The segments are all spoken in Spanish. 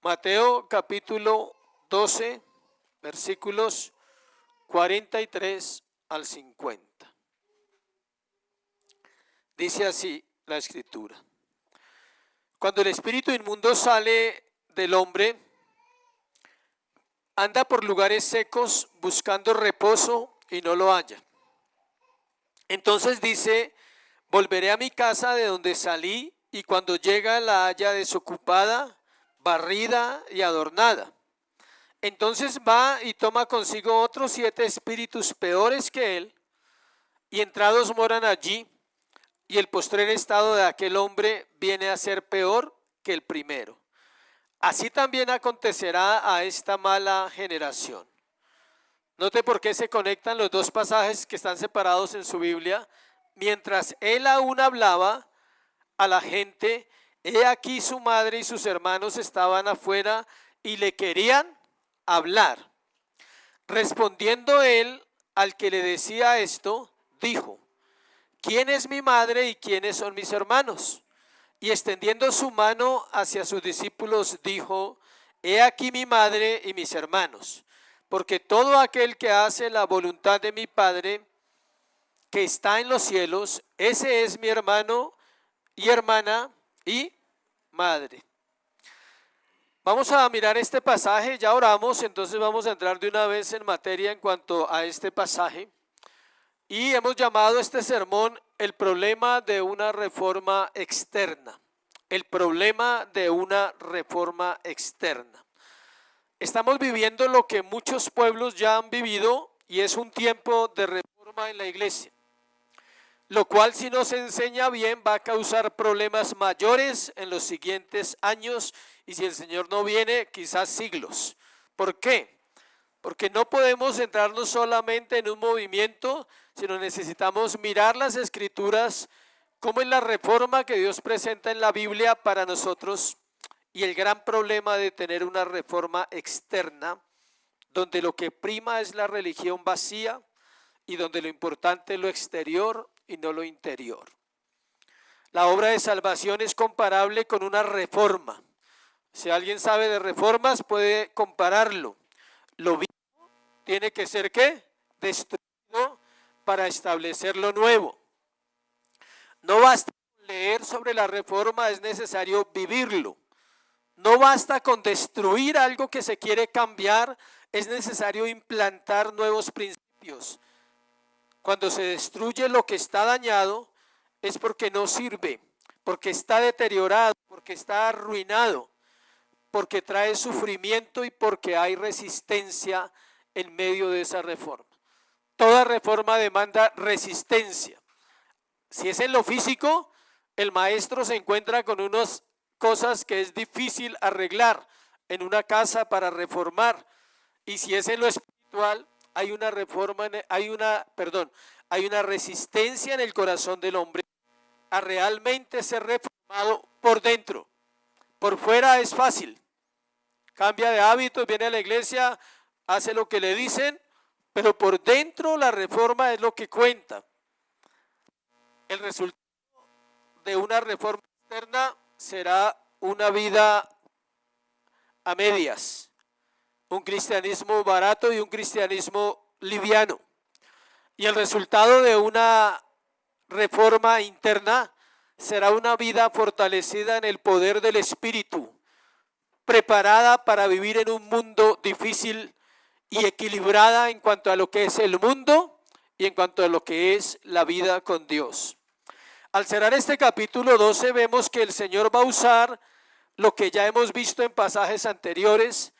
Mateo capítulo 12, versículos 43 al 50. Dice así la escritura: cuando el espíritu inmundo sale del hombre, anda por lugares secos buscando reposo y no lo halla. Entonces dice: volveré a mi casa de donde salí, y cuando llega la halla desocupada, barrida y adornada. Entonces va y toma consigo otros 7 espíritus peores que él, y entrados moran allí, y el postrer estado de aquel hombre viene a ser peor que el primero. Así también acontecerá a esta mala generación. Note por qué se conectan los dos pasajes que están separados en su Biblia. Mientras él aún hablaba a la gente, he aquí su madre y sus hermanos estaban afuera y le querían hablar. Respondiendo él al que le decía esto, dijo: ¿quién es mi madre y quiénes son mis hermanos? Y extendiendo su mano hacia sus discípulos dijo: he aquí mi madre y mis hermanos, porque todo aquel que hace la voluntad de mi Padre que está en los cielos, ese es mi hermano y hermana y madre. Vamos a mirar este pasaje, ya oramos, entonces vamos a entrar de una vez en materia en cuanto a este pasaje. Y hemos llamado este sermón el problema de una reforma externa. El problema de una reforma externa. Estamos viviendo lo que muchos pueblos ya han vivido, y es un tiempo de reforma en la iglesia, lo cual, si no se enseña bien, va a causar problemas mayores en los siguientes años, y si el Señor no viene, quizás siglos. ¿Por qué? Porque no podemos centrarnos solamente en un movimiento, sino necesitamos mirar las escrituras, cómo es la reforma que Dios presenta en la Biblia para nosotros, y el gran problema de tener una reforma externa, donde lo que prima es la religión vacía, y donde lo importante es lo exterior y no lo interior. La obra de salvación es comparable con una reforma. Si alguien sabe de reformas, puede compararlo. Lo viejo tiene que ser ¿qué? Destruido para establecer lo nuevo. No basta con leer sobre la reforma, es necesario vivirlo. No basta con destruir algo que se quiere cambiar, es necesario implantar nuevos principios. Cuando se destruye lo que está dañado, es porque no sirve, porque está deteriorado, porque está arruinado, porque trae sufrimiento y porque hay resistencia en medio de esa reforma. Toda reforma demanda resistencia. Si es en lo físico, el maestro se encuentra con unas cosas que es difícil arreglar en una casa para reformar. Y si es en lo espiritual, hay una resistencia en el corazón del hombre a realmente ser reformado por dentro. Por fuera es fácil. Cambia de hábitos, viene a la iglesia, hace lo que le dicen, pero por dentro la reforma es lo que cuenta. El resultado de una reforma externa será una vida a medias, un cristianismo barato y un cristianismo liviano. Y el resultado de una reforma interna será una vida fortalecida en el poder del Espíritu, preparada para vivir en un mundo difícil y equilibrada en cuanto a lo que es el mundo y en cuanto a lo que es la vida con Dios. Al cerrar este capítulo 12 vemos que el Señor va a usar lo que ya hemos visto en pasajes anteriores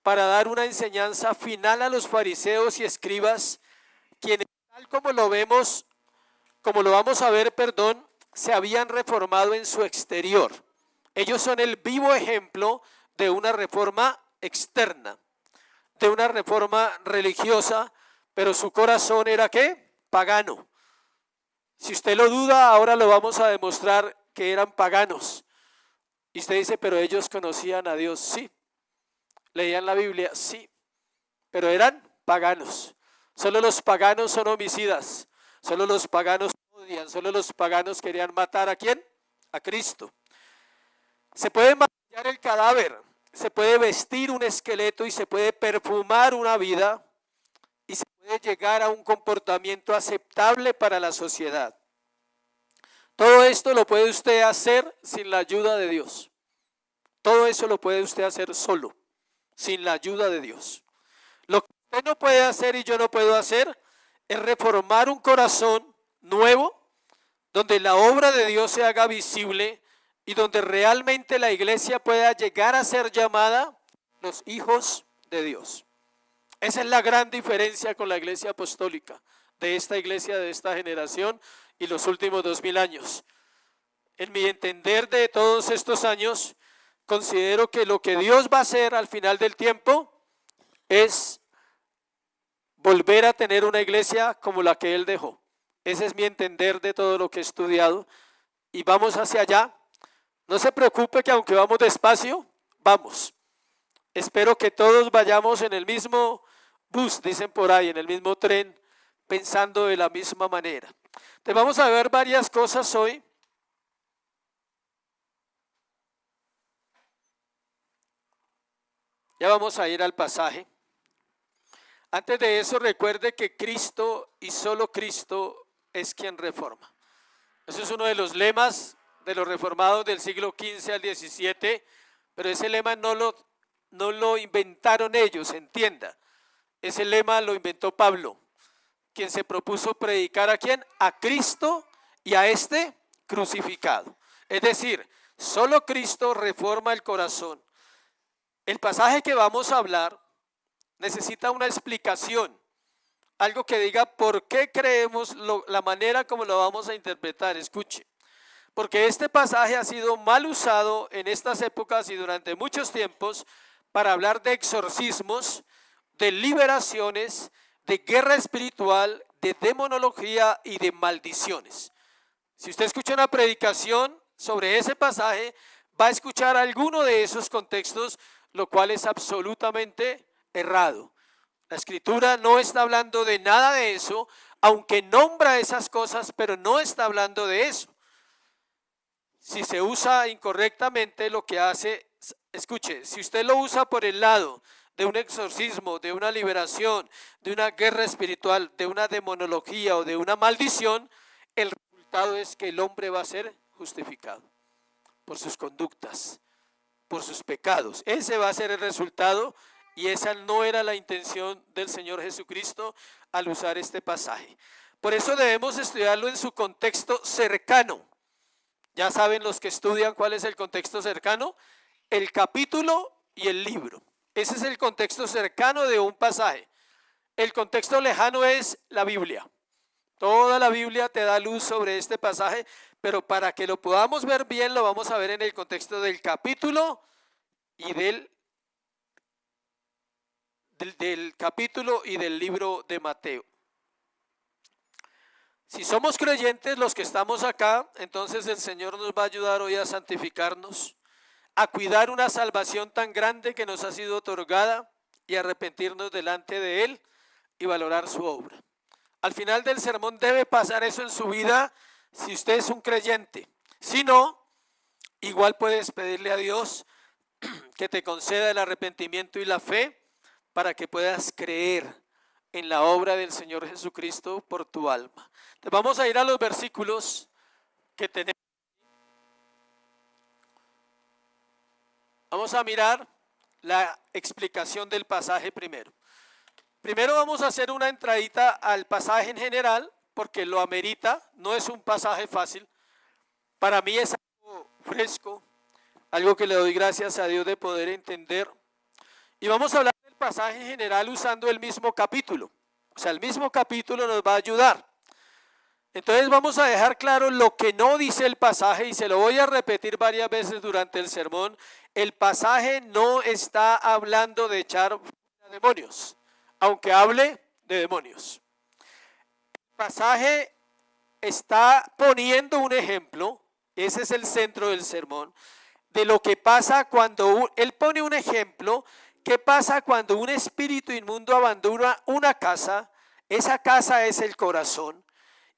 para dar una enseñanza final a los fariseos y escribas, quienes tal como lo vamos a ver, se habían reformado en su exterior. Ellos son el vivo ejemplo de una reforma externa, de una reforma religiosa, pero su corazón era ¿qué? Pagano. Si usted lo duda, ahora lo vamos a demostrar que eran paganos. Y usted dice, pero ellos conocían a Dios, sí. Leían la Biblia, sí, pero eran paganos. Solo los paganos son homicidas, solo los paganos odian, solo los paganos querían matar ¿a quién? A Cristo. Se puede maquillar el cadáver, se puede vestir un esqueleto y se puede perfumar una vida y se puede llegar a un comportamiento aceptable para la sociedad. Todo esto lo puede usted hacer sin la ayuda de Dios. Todo eso lo puede usted hacer solo, sin la ayuda de Dios. Lo que usted no puede hacer y yo no puedo hacer es reformar un corazón nuevo, donde la obra de Dios se haga visible y donde realmente la iglesia pueda llegar a ser llamada los hijos de Dios. Esa es la gran diferencia con la iglesia apostólica, de esta iglesia, de esta generación y los últimos 2000 años. En mi entender de todos estos años, considero que lo que Dios va a hacer al final del tiempo es volver a tener una iglesia como la que Él dejó. Ese es mi entender de todo lo que he estudiado y vamos hacia allá. No se preocupe que aunque vamos despacio, vamos. Espero que todos vayamos en el mismo bus, dicen por ahí, en el mismo tren, pensando de la misma manera. Entonces vamos a ver varias cosas hoy. Ya vamos a ir al pasaje. Antes de eso, recuerde que Cristo y solo Cristo es quien reforma. Ese es uno de los lemas de los reformados del siglo XV al XVII, pero ese lema no lo inventaron ellos, entienda. Ese lema lo inventó Pablo, quien se propuso predicar ¿a quién? A Cristo y a este crucificado. Es decir, solo Cristo reforma el corazón. El pasaje que vamos a hablar necesita una explicación, algo que diga por qué creemos la manera como lo vamos a interpretar. Escuche, porque este pasaje ha sido mal usado en estas épocas y durante muchos tiempos para hablar de exorcismos, de liberaciones, de guerra espiritual, de demonología y de maldiciones. Si usted escucha una predicación sobre ese pasaje, va a escuchar alguno de esos contextos, lo cual es absolutamente errado. La Escritura no está hablando de nada de eso, aunque nombra esas cosas, pero no está hablando de eso. Si se usa incorrectamente, lo que hace, escuche, si usted lo usa por el lado de un exorcismo, de una liberación, de una guerra espiritual, de una demonología o de una maldición, el resultado es que el hombre va a ser justificado por sus conductas, por sus pecados. Ese va a ser el resultado y esa no era la intención del Señor Jesucristo al usar este pasaje. Por eso debemos estudiarlo en su contexto cercano. Ya saben los que estudian cuál es el contexto cercano, el capítulo y el libro. Ese es el contexto cercano de un pasaje. El contexto lejano es la Biblia. Toda la Biblia te da luz sobre este pasaje, pero para que lo podamos ver bien, lo vamos a ver en el contexto del capítulo y del capítulo y del libro de Mateo. Si somos creyentes los que estamos acá, entonces el Señor nos va a ayudar hoy a santificarnos, a cuidar una salvación tan grande que nos ha sido otorgada y arrepentirnos delante de Él y valorar su obra. Al final del sermón debe pasar eso en su vida si usted es un creyente. Si no, igual puedes pedirle a Dios que te conceda el arrepentimiento y la fe para que puedas creer en la obra del Señor Jesucristo por tu alma. Entonces vamos a ir a los versículos que tenemos. Vamos a mirar la explicación del pasaje primero. Primero vamos a hacer una entradita al pasaje en general, porque lo amerita, no es un pasaje fácil. Para mí es algo fresco, algo que le doy gracias a Dios de poder entender. Y vamos a hablar del pasaje en general usando el mismo capítulo. O sea, el mismo capítulo nos va a ayudar. Entonces vamos a dejar claro lo que no dice el pasaje y se lo voy a repetir varias veces durante el sermón. El pasaje no está hablando de echar demonios, aunque hable de demonios. El pasaje está poniendo un ejemplo, ese es el centro del sermón, de lo que pasa cuando él pone un ejemplo. ¿Qué pasa cuando un espíritu inmundo abandona una casa? Esa casa es el corazón.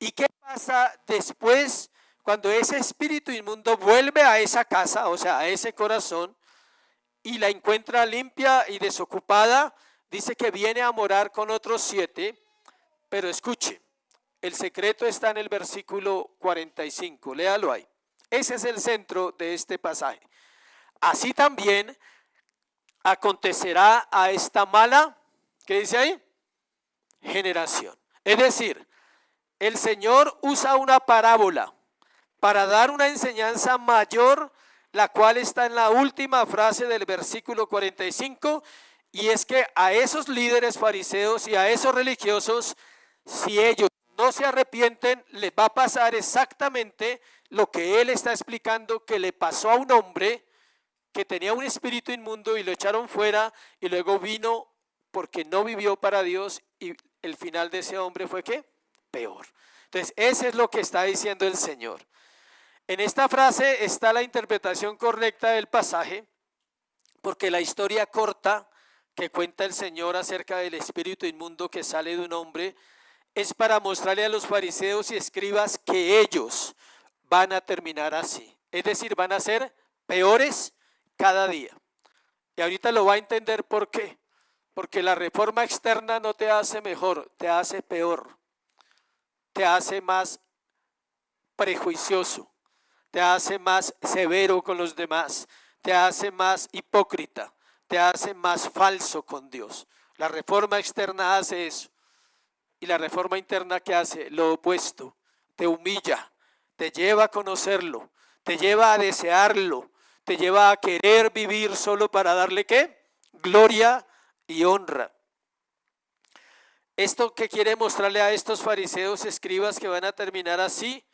¿Y qué pasa después cuando ese espíritu inmundo vuelve a esa casa, o sea, a ese corazón? y la encuentra limpia y desocupada, dice que viene a morar con otros 7, pero escuche, el secreto está en el versículo 45, léalo ahí. Ese es el centro de este pasaje. Así también acontecerá a esta mala, ¿qué dice ahí? Generación. Es decir, el Señor usa una parábola para dar una enseñanza mayor, la cual está en la última frase del versículo 45, y es que a esos líderes fariseos y a esos religiosos, si ellos no se arrepienten, les va a pasar exactamente lo que él está explicando que le pasó a un hombre que tenía un espíritu inmundo y lo echaron fuera, y luego vino porque no vivió para Dios, y el final de ese hombre fue ¿qué? Peor. Entonces, eso es lo que está diciendo el Señor. En esta frase está la interpretación correcta del pasaje, porque la historia corta que cuenta el Señor acerca del espíritu inmundo que sale de un hombre es para mostrarle a los fariseos y escribas que ellos van a terminar así. Es decir, van a ser peores cada día. Y ahorita lo va a entender por qué. Porque la reforma externa no te hace mejor, te hace peor. Te hace más prejuicioso, te hace más severo con los demás, te hace más hipócrita, te hace más falso con Dios. La reforma externa hace eso. Y la reforma interna, ¿qué hace? Lo opuesto, te humilla, te lleva a conocerlo, te lleva a desearlo, te lleva a querer vivir solo para darle ¿qué? Gloria y honra. Esto que quiere mostrarle a estos fariseos, escribas que van a terminar así,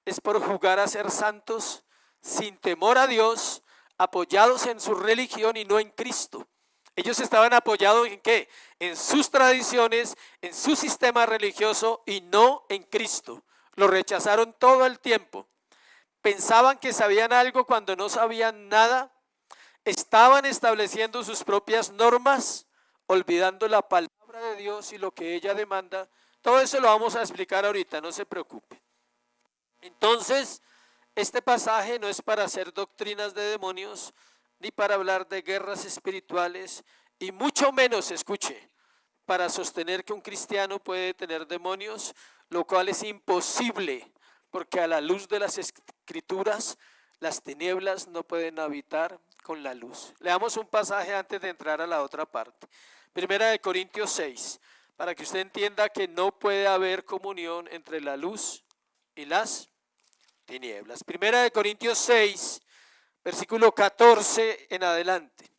es por jugar a ser santos, sin temor a Dios, apoyados en su religión y no en Cristo. Ellos estaban apoyados ¿en qué? En sus tradiciones, en su sistema religioso y no en Cristo. Lo rechazaron todo el tiempo. Pensaban que sabían algo cuando no sabían nada. Estaban estableciendo sus propias normas, olvidando la palabra de Dios y lo que ella demanda. Todo eso lo vamos a explicar ahorita, no se preocupe. Entonces, este pasaje no es para hacer doctrinas de demonios, ni para hablar de guerras espirituales, y mucho menos, escuche, para sostener que un cristiano puede tener demonios, lo cual es imposible, porque a la luz de las escrituras, las tinieblas no pueden habitar con la luz. Leamos un pasaje antes de entrar a la otra parte. Primera de Corintios 6, para que usted entienda que no puede haber comunión entre la luz y las tinieblas. Primera de Corintios 6, versículo 14 en adelante.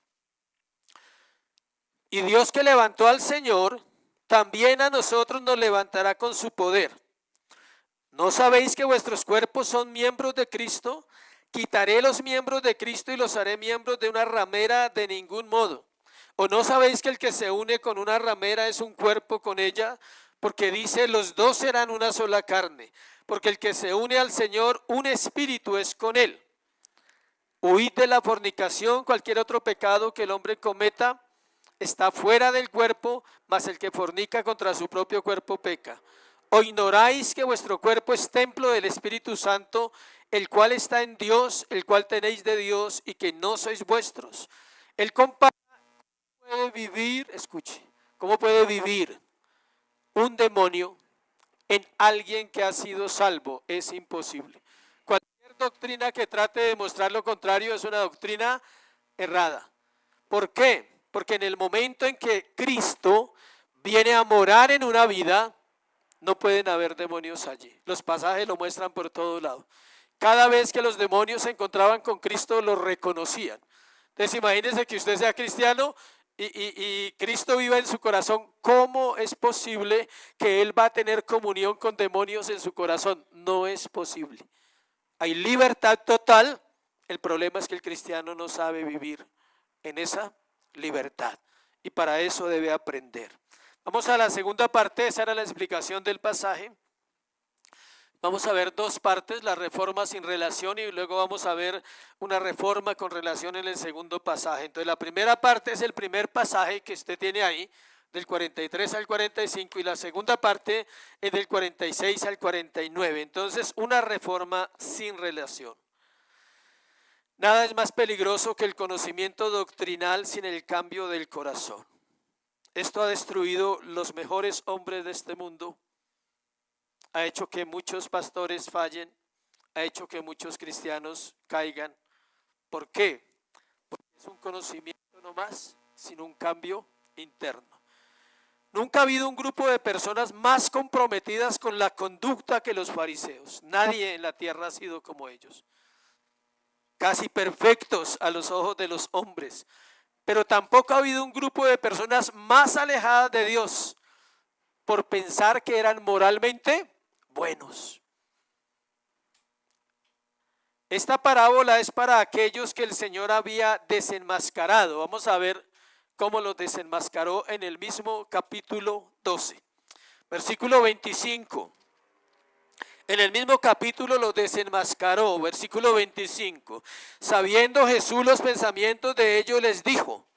Y Dios que levantó al Señor, también a nosotros nos levantará con su poder. ¿No sabéis que vuestros cuerpos son miembros de Cristo? Quitaré los miembros de Cristo y los haré miembros de una ramera, de ningún modo. ¿O no sabéis que el que se une con una ramera es un cuerpo con ella? Porque dice, los dos serán una sola carne. Porque el que se une al Señor, un espíritu es con él. Huid de la fornicación, cualquier otro pecado que el hombre cometa está fuera del cuerpo, mas el que fornica contra su propio cuerpo peca. ¿O ignoráis que vuestro cuerpo es templo del Espíritu Santo, el cual está en Dios, el cual tenéis de Dios y que no sois vuestros? Él compara cómo puede vivir, escuche, cómo puede vivir un demonio en alguien que ha sido salvo. Es imposible. Cualquier doctrina que trate de mostrar lo contrario es una doctrina errada. ¿Por qué? Porque en el momento en que Cristo viene a morar en una vida, no pueden haber demonios allí. Los pasajes lo muestran por todos lados. Cada vez que los demonios se encontraban con Cristo, lo reconocían. Entonces imagínense que usted sea cristiano y Cristo viva en su corazón. ¿Cómo es posible que Él va a tener comunión con demonios en su corazón? No es posible. Hay libertad total. El problema es que el cristiano no sabe vivir en esa libertad. Y para eso debe aprender. Vamos a la segunda parte, esa era la explicación del pasaje. Vamos a ver dos partes, la reforma sin relación y luego vamos a ver una reforma con relación en el segundo pasaje. Entonces la primera parte es el primer pasaje que usted tiene ahí, del 43 al 45, y la segunda parte es del 46 al 49. Entonces una reforma sin relación. Nada es más peligroso que el conocimiento doctrinal sin el cambio del corazón. Esto ha destruido los mejores hombres de este mundo, ha hecho que muchos pastores fallen, ha hecho que muchos cristianos caigan. ¿Por qué? Porque es un conocimiento no más, sino un cambio interno. Nunca ha habido un grupo de personas más comprometidas con la conducta que los fariseos. Nadie en la tierra ha sido como ellos. Casi perfectos a los ojos de los hombres. Pero tampoco ha habido un grupo de personas más alejadas de Dios por pensar que eran moralmente buenos. Esta parábola es para aquellos que el Señor había desenmascarado. Vamos a ver cómo los desenmascaró en el mismo capítulo 12, versículo 25. En el mismo capítulo los desenmascaró, versículo 25. Sabiendo Jesús los pensamientos de ellos, les dijo,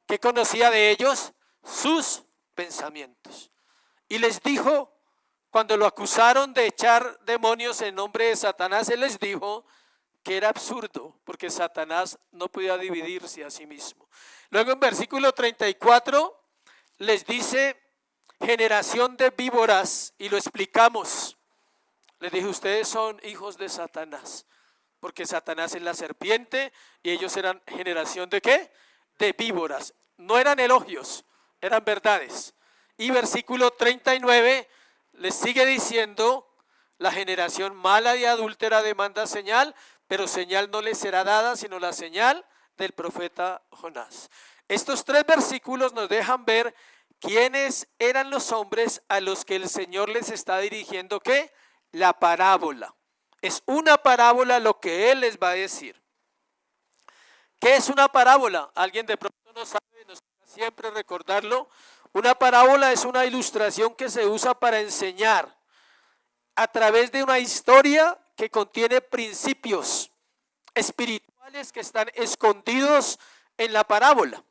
¿qué conocía de ellos? Sus pensamientos. Y les dijo, cuando lo acusaron de echar demonios en nombre de Satanás, él les dijo que era absurdo, porque Satanás no podía dividirse a sí mismo. Luego en versículo 34 les dice, generación de víboras, y lo explicamos. Les dije, ustedes son hijos de Satanás, porque Satanás es la serpiente y ellos eran generación de ¿qué? De víboras. No eran elogios, eran verdades. Y versículo 39 les sigue diciendo, la generación mala y adúltera demanda señal, pero señal no les será dada, sino la señal del profeta Jonás. Estos tres versículos nos dejan ver quiénes eran los hombres a los que el Señor les está dirigiendo, ¿qué? La parábola. Es una parábola lo que Él les va a decir. ¿Qué es una parábola? Alguien de pronto no sabe, nos toca siempre recordarlo. Una parábola es una ilustración que se usa para enseñar a través de una historia que contiene principios espirituales que están escondidos en la parábola.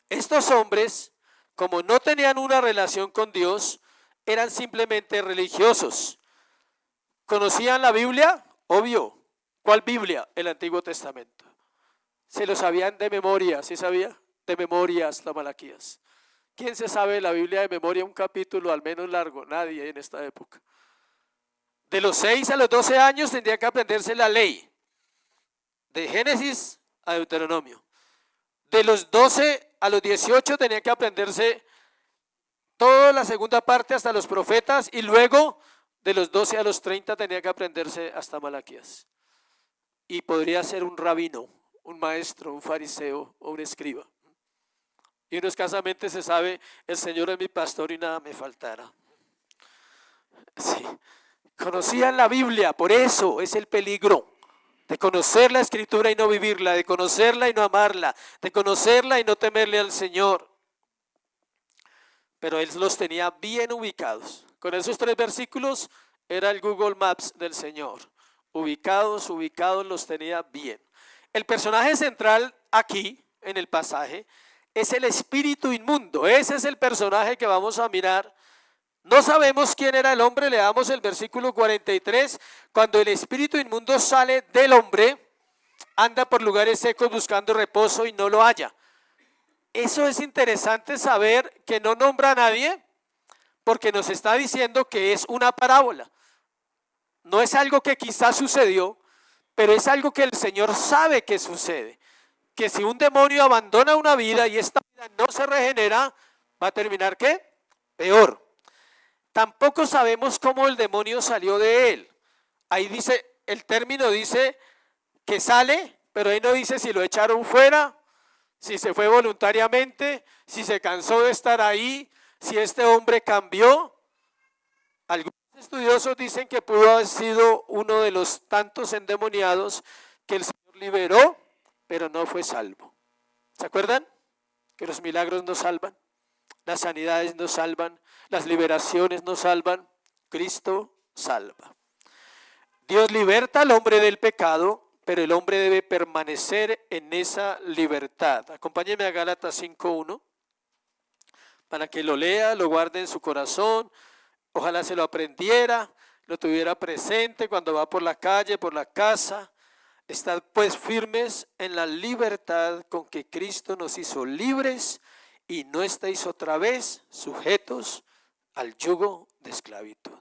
Estos hombres, como no tenían una relación con Dios, eran simplemente religiosos. ¿Conocían la Biblia? Obvio. ¿Cuál Biblia? El Antiguo Testamento. Se lo sabían de memoria, ¿sí sabía? De memoria hasta Malaquías. ¿Quién se sabe la Biblia de memoria un capítulo al menos largo? Nadie en esta época. De los 6 a los 12 años tendría que aprenderse la ley. De Génesis a Deuteronomio. De los 12 a los 18 tenía que aprenderse toda la segunda parte hasta los profetas y luego de los 12 a los 30 tenía que aprenderse hasta Malaquías. Y podría ser un rabino, un maestro, un fariseo o un escriba. Y uno escasamente se sabe, el Señor es mi pastor y nada me faltará. Sí, conocían la Biblia, por eso es el peligro de conocer la Escritura y no vivirla, de conocerla y no amarla, de conocerla y no temerle al Señor. Pero Él los tenía bien ubicados. Con esos tres versículos era el Google Maps del Señor. Ubicados los tenía bien. El personaje central aquí, en el pasaje, es el espíritu inmundo. Ese es el personaje que vamos a mirar. No sabemos quién era el hombre, leamos el versículo 43. Cuando el espíritu inmundo sale del hombre, anda por lugares secos buscando reposo y no lo halla. Eso es interesante saber que no nombra a nadie, porque nos está diciendo que es una parábola. No es algo que quizás sucedió, pero es algo que el Señor sabe que sucede. Que si un demonio abandona una vida y esta vida no se regenera, va a terminar ¿qué? Peor. Tampoco sabemos cómo el demonio salió de él. Ahí dice, el término dice que sale, pero ahí no dice si lo echaron fuera, si se fue voluntariamente, si se cansó de estar ahí, si este hombre cambió. Algunos estudiosos dicen que pudo haber sido uno de los tantos endemoniados que el Señor liberó, pero no fue salvo. ¿Se acuerdan? Que los milagros no salvan, las sanidades no salvan, las liberaciones no salvan, Cristo salva. Dios liberta al hombre del pecado, pero el hombre debe permanecer en esa libertad. Acompáñenme a Gálatas 5:1 para que lo lea, lo guarde en su corazón. Ojalá se lo aprendiera, lo tuviera presente cuando va por la calle, por la casa. Estad pues firmes en la libertad con que Cristo nos hizo libres y no estáis otra vez sujetos al yugo de esclavitud.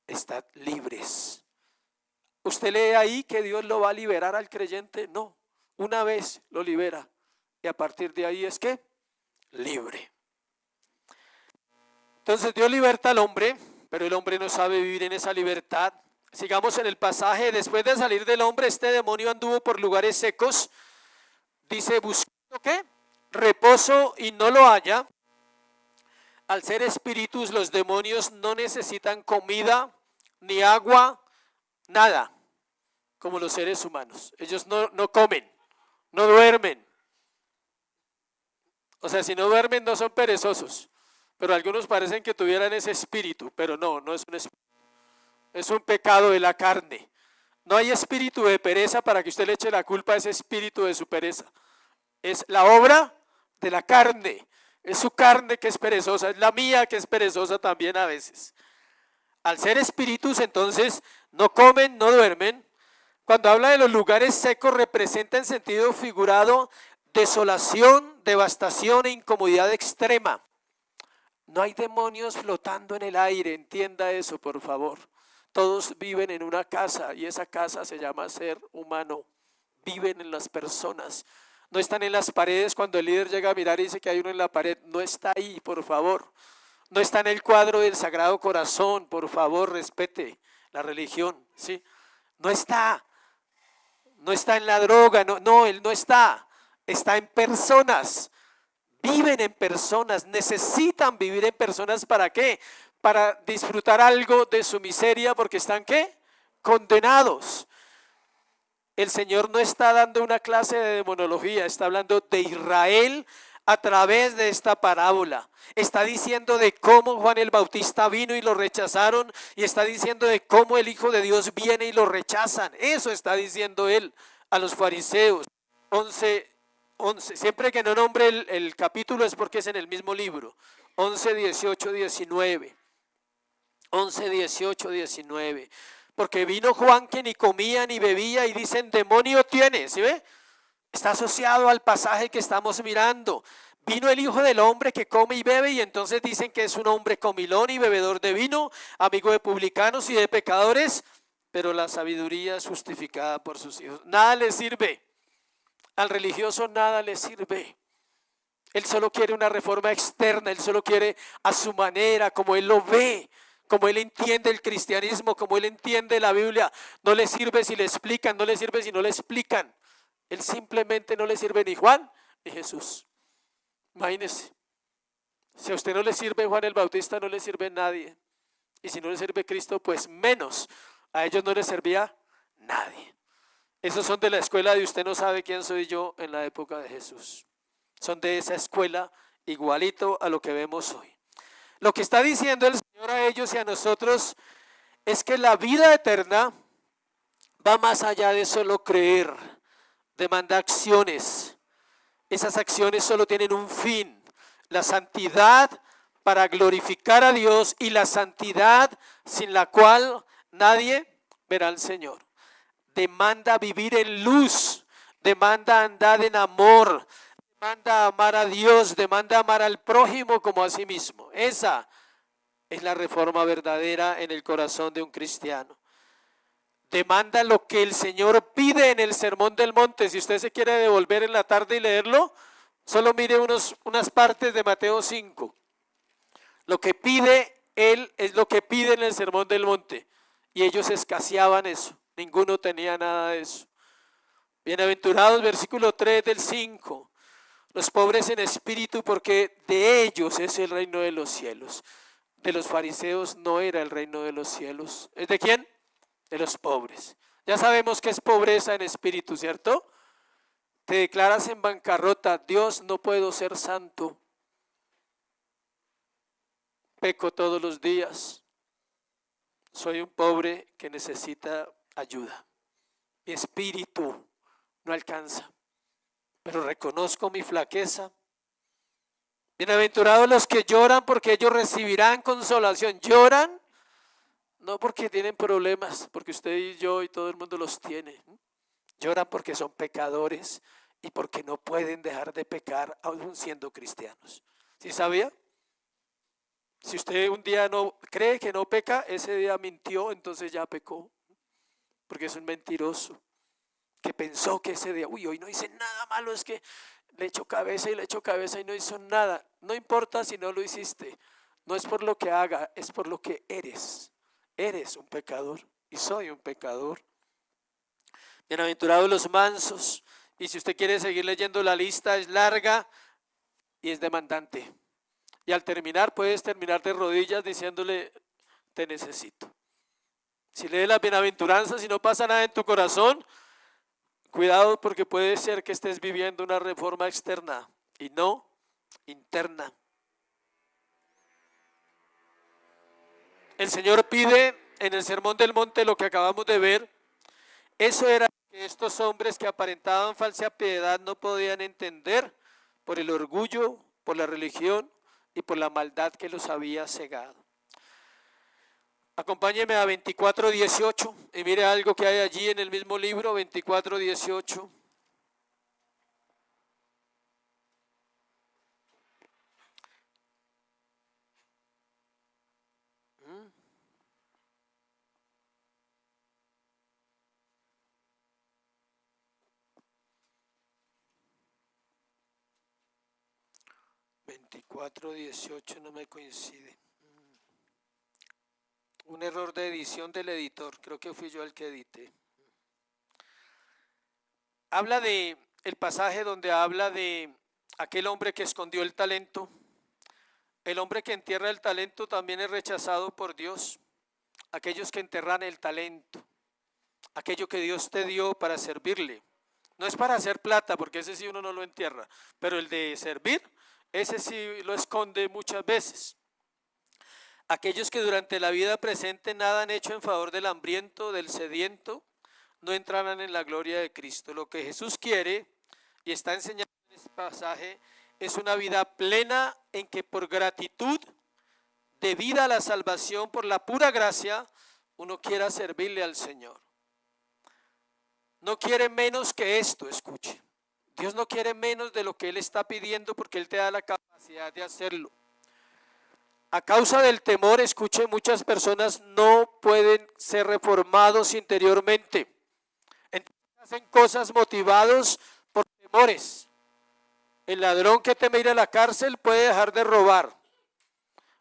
Estad libres. ¿Usted lee ahí que Dios lo va a liberar al creyente? No, una vez lo libera y a partir de ahí es que libre. Entonces Dios liberta al hombre, pero el hombre no sabe vivir en esa libertad. Sigamos en el pasaje. Después de salir del hombre, este demonio anduvo por lugares secos. Dice, buscando ¿qué? Reposo y no lo halla. Al ser espíritus, los demonios no necesitan comida, ni agua, nada, como los seres humanos. Ellos no comen, no duermen. O sea, si no duermen no son perezosos. Pero algunos parecen que tuvieran ese espíritu, pero no es un espíritu. Es un pecado de la carne. No hay espíritu de pereza para que usted le eche la culpa a ese espíritu de su pereza. Es la obra de la carne. Es su carne que es perezosa, es la mía que es perezosa también a veces. Al ser espíritus, entonces, no comen, no duermen. Cuando habla de los lugares secos, representa en sentido figurado desolación, devastación e incomodidad extrema. No hay demonios flotando en el aire, entienda eso, por favor. Todos viven en una casa y esa casa se llama ser humano. Viven en las personas. No están en las paredes cuando el líder llega a mirar y dice que hay uno en la pared. No está ahí, por favor. No está en el cuadro del Sagrado Corazón, por favor, respete la religión, ¿sí? No está. No está en la droga, no, él no está. Está en personas. Viven en personas, necesitan vivir en personas. ¿Para qué? Para disfrutar algo de su miseria porque están ¿qué? Condenados. El Señor no está dando una clase de demonología, está hablando de Israel a través de esta parábola. Está diciendo de cómo Juan el Bautista vino y lo rechazaron y está diciendo de cómo el Hijo de Dios viene y lo rechazan. Eso está diciendo él a los fariseos. 11, siempre que no nombre el capítulo es porque es en el mismo libro. 11, 18, 19. 11, 18, 19. Porque vino Juan que ni comía ni bebía y dicen demonio tiene, ¿sí ve? Está asociado al pasaje que estamos mirando. Vino el Hijo del Hombre que come y bebe y entonces dicen que es un hombre comilón y bebedor de vino, amigo de publicanos y de pecadores, pero la sabiduría es justificada por sus hijos. Nada le sirve. Al religioso nada le sirve. Él solo quiere una reforma externa, él solo quiere a su manera, como él lo ve, como él entiende el cristianismo, como él entiende la Biblia. No le sirve si le explican, no le sirve si no le explican. Él simplemente no le sirve ni Juan ni Jesús. Imagínese, si a usted no le sirve Juan el Bautista, no le sirve nadie. Y si no le sirve Cristo, pues menos. A ellos no les servía nadie. Esos son de la escuela de usted no sabe quién soy yo en la época de Jesús. Son de esa escuela igualito a lo que vemos hoy. Lo que está diciendo el Señor a ellos y a nosotros es que la vida eterna va más allá de solo creer, demanda acciones. Esas acciones solo tienen un fin, la santidad para glorificar a Dios y la santidad sin la cual nadie verá al Señor. Demanda vivir en luz, demanda andar en amor, demanda amar a Dios, demanda amar al prójimo como a sí mismo. Esa es la reforma verdadera en el corazón de un cristiano. Demanda lo que el Señor pide en el Sermón del Monte. Si usted se quiere devolver en la tarde y leerlo, solo mire unas partes de Mateo 5. Lo que pide Él es lo que pide en el Sermón del Monte. Y ellos escaseaban eso. Ninguno tenía nada de eso. Bienaventurados, versículo 3 del 5. Los pobres en espíritu, porque de ellos es el reino de los cielos. De los fariseos no era el reino de los cielos. ¿Es de quién? De los pobres. Ya sabemos que es pobreza en espíritu, ¿cierto? Te declaras en bancarrota. Dios, no puedo ser santo. Peco todos los días. Soy un pobre que necesita ayuda. Mi espíritu no alcanza, pero reconozco mi flaqueza. Bienaventurados los que lloran, porque ellos recibirán consolación. Lloran no porque tienen problemas, porque usted y yo y todo el mundo los tiene. Lloran porque son pecadores y porque no pueden dejar de pecar aún siendo cristianos. ¿Sí sabía? Si usted un día no cree que no peca, ese día mintió, entonces ya pecó. Porque es un mentiroso que pensó que ese día, uy, hoy no hice nada malo, es que le echo cabeza y no hizo nada. No importa si no lo hiciste, no es por lo que haga, es por lo que eres. Eres un pecador y soy un pecador. Bienaventurados los mansos. Y si usted quiere seguir leyendo, la lista es larga y es demandante. Y al terminar puedes terminar de rodillas diciéndole, te necesito. Si lees las bienaventuranzas y no pasa nada en tu corazón, cuidado porque puede ser que estés viviendo una reforma externa y no interna. El Señor pide en el Sermón del Monte lo que acabamos de ver. Eso era que estos hombres que aparentaban falsa piedad no podían entender por el orgullo, por la religión y por la maldad que los había cegado. Acompáñeme a 24:18 y mire algo que hay allí en el mismo libro, 24:18. $24:18 no me coincide. Un error de edición del editor, creo que fui yo el que edité. Habla de el pasaje donde habla de aquel hombre que escondió el talento. El hombre que entierra el talento también es rechazado por Dios. Aquellos que enterran el talento, aquello que Dios te dio para servirle. No es para hacer plata, porque ese sí uno no lo entierra, pero el de servir, ese sí lo esconde muchas veces. Aquellos que durante la vida presente nada han hecho en favor del hambriento, del sediento, no entrarán en la gloria de Cristo. Lo que Jesús quiere y está enseñando en este pasaje es una vida plena en que por gratitud, debida a la salvación, por la pura gracia, uno quiera servirle al Señor. No quiere menos que esto, escuche. Dios no quiere menos de lo que Él está pidiendo porque Él te da la capacidad de hacerlo. A causa del temor, escuche, muchas personas no pueden ser reformados interiormente. Entonces hacen cosas motivados por temores. El ladrón que teme ir a la cárcel puede dejar de robar.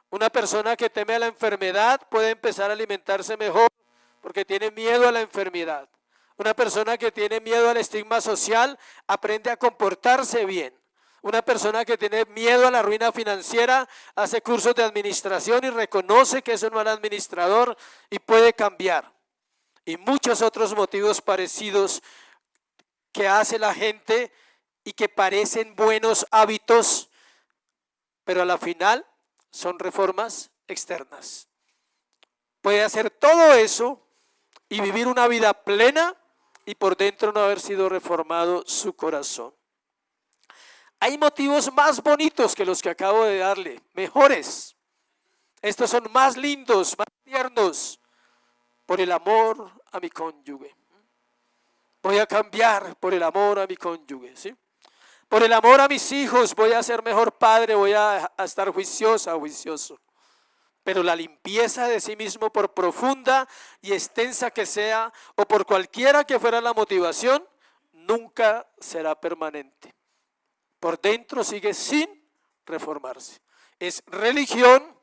Una persona que teme a la enfermedad puede empezar a alimentarse mejor porque tiene miedo a la enfermedad. Una persona que tiene miedo al estigma social aprende a comportarse bien. Una persona que tiene miedo a la ruina financiera hace cursos de administración y reconoce que es un mal administrador y puede cambiar. Y muchos otros motivos parecidos que hace la gente y que parecen buenos hábitos, pero a la final son reformas externas. Puede hacer todo eso y vivir una vida plena y por dentro no haber sido reformado su corazón. Hay motivos más bonitos que los que acabo de darle, mejores. Estos son más lindos, más tiernos. Por el amor a mi cónyuge. Voy a cambiar por el amor a mi cónyuge, ¿sí? Por el amor a mis hijos voy a ser mejor padre, voy a estar juicioso. Pero la limpieza de sí mismo, por profunda y extensa que sea, o por cualquiera que fuera la motivación, nunca será permanente. Por dentro sigue sin reformarse. Es religión,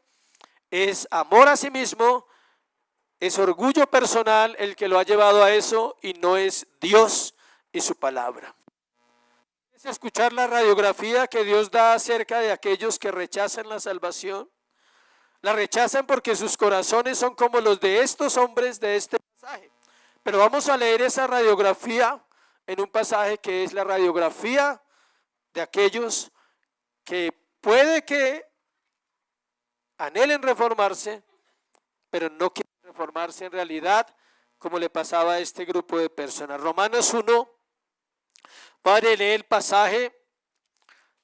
es amor a sí mismo, es orgullo personal el que lo ha llevado a eso y no es Dios y su palabra. Es escuchar la radiografía que Dios da acerca de aquellos que rechazan la salvación. La rechazan porque sus corazones son como los de estos hombres de este pasaje. Pero vamos a leer esa radiografía en un pasaje que es la radiografía de aquellos que puede que anhelen reformarse, pero no quieren reformarse en realidad, como le pasaba a este grupo de personas. Romanos 1, padre, lee el pasaje.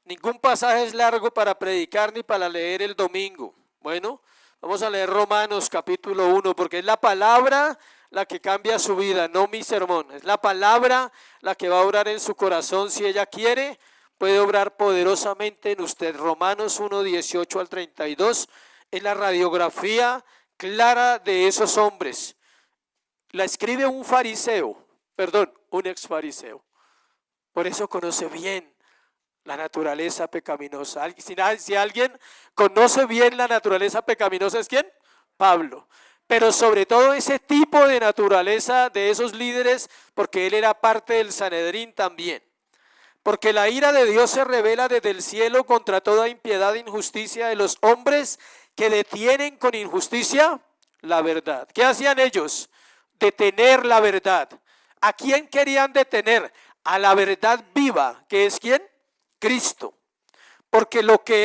Ningún pasaje es largo para predicar ni para leer el domingo. Bueno, vamos a leer Romanos capítulo 1, porque es la palabra la que cambia su vida, no mi sermón. Es la palabra la que va a obrar en su corazón si ella quiere. Puede obrar poderosamente en usted. Romanos 1, 18 al 32 es la radiografía clara de esos hombres. La escribe un fariseo, perdón, un ex fariseo. Por eso conoce bien la naturaleza pecaminosa. Si alguien conoce bien la naturaleza pecaminosa, ¿es quién? Pablo. Pero sobre todo ese tipo de naturaleza de esos líderes, porque él era parte del Sanedrín también. Porque la ira de Dios se revela desde el cielo contra toda impiedad e injusticia de los hombres que detienen con injusticia la verdad. ¿Qué hacían ellos? Detener la verdad. ¿A quién querían detener? A la verdad viva, que es ¿quién? Cristo. Porque lo que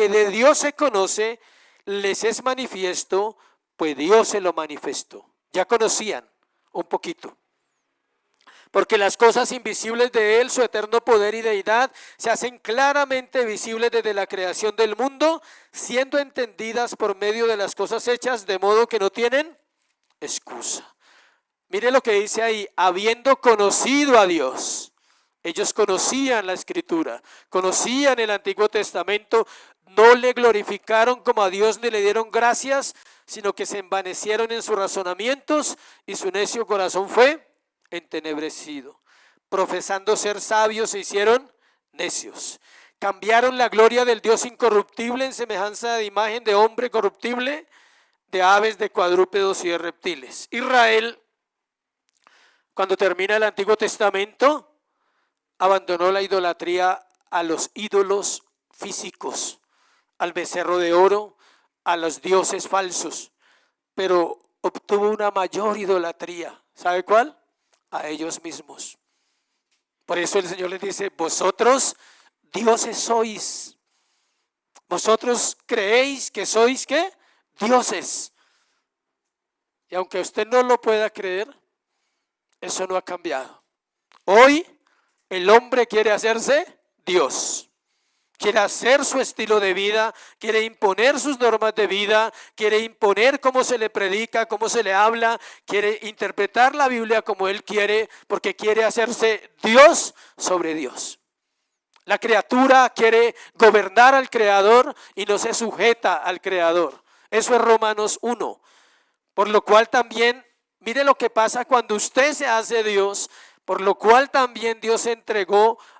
de Dios se conoce les es manifiesto, pues Dios se lo manifestó. Ya conocían un poquito. Porque las cosas invisibles de Él, su eterno poder y deidad, se hacen claramente visibles desde la creación del mundo, siendo entendidas por medio de las cosas hechas, de modo que no tienen excusa. Mire lo que dice ahí, habiendo conocido a Dios. Ellos conocían la Escritura, conocían el Antiguo Testamento, no le glorificaron como a Dios ni le dieron gracias, sino que se envanecieron en sus razonamientos y su necio corazón fue entenebrecido. Profesando ser sabios se hicieron necios. Cambiaron la gloria del Dios incorruptible en semejanza de imagen de hombre corruptible, de aves, de cuadrúpedos y de reptiles. Israel, cuando termina el Antiguo Testamento, abandonó la idolatría a los ídolos físicos, al becerro de oro, a los dioses falsos, pero obtuvo una mayor idolatría. ¿Sabe cuál? A ellos mismos. Por eso el Señor les dice, vosotros dioses sois. Vosotros creéis que sois ¿qué? Dioses. Y aunque usted no lo pueda creer, eso no ha cambiado. Hoy el hombre quiere hacerse Dios. Quiere hacer su estilo de vida, quiere imponer sus normas de vida, quiere imponer cómo se le predica, cómo se le habla, quiere interpretar la Biblia como él quiere, porque quiere hacerse Dios sobre Dios. La criatura quiere gobernar al Creador y no se sujeta al Creador. Eso es Romanos 1. Por lo cual también, mire lo que pasa cuando usted se hace Dios. Por lo cual también Dios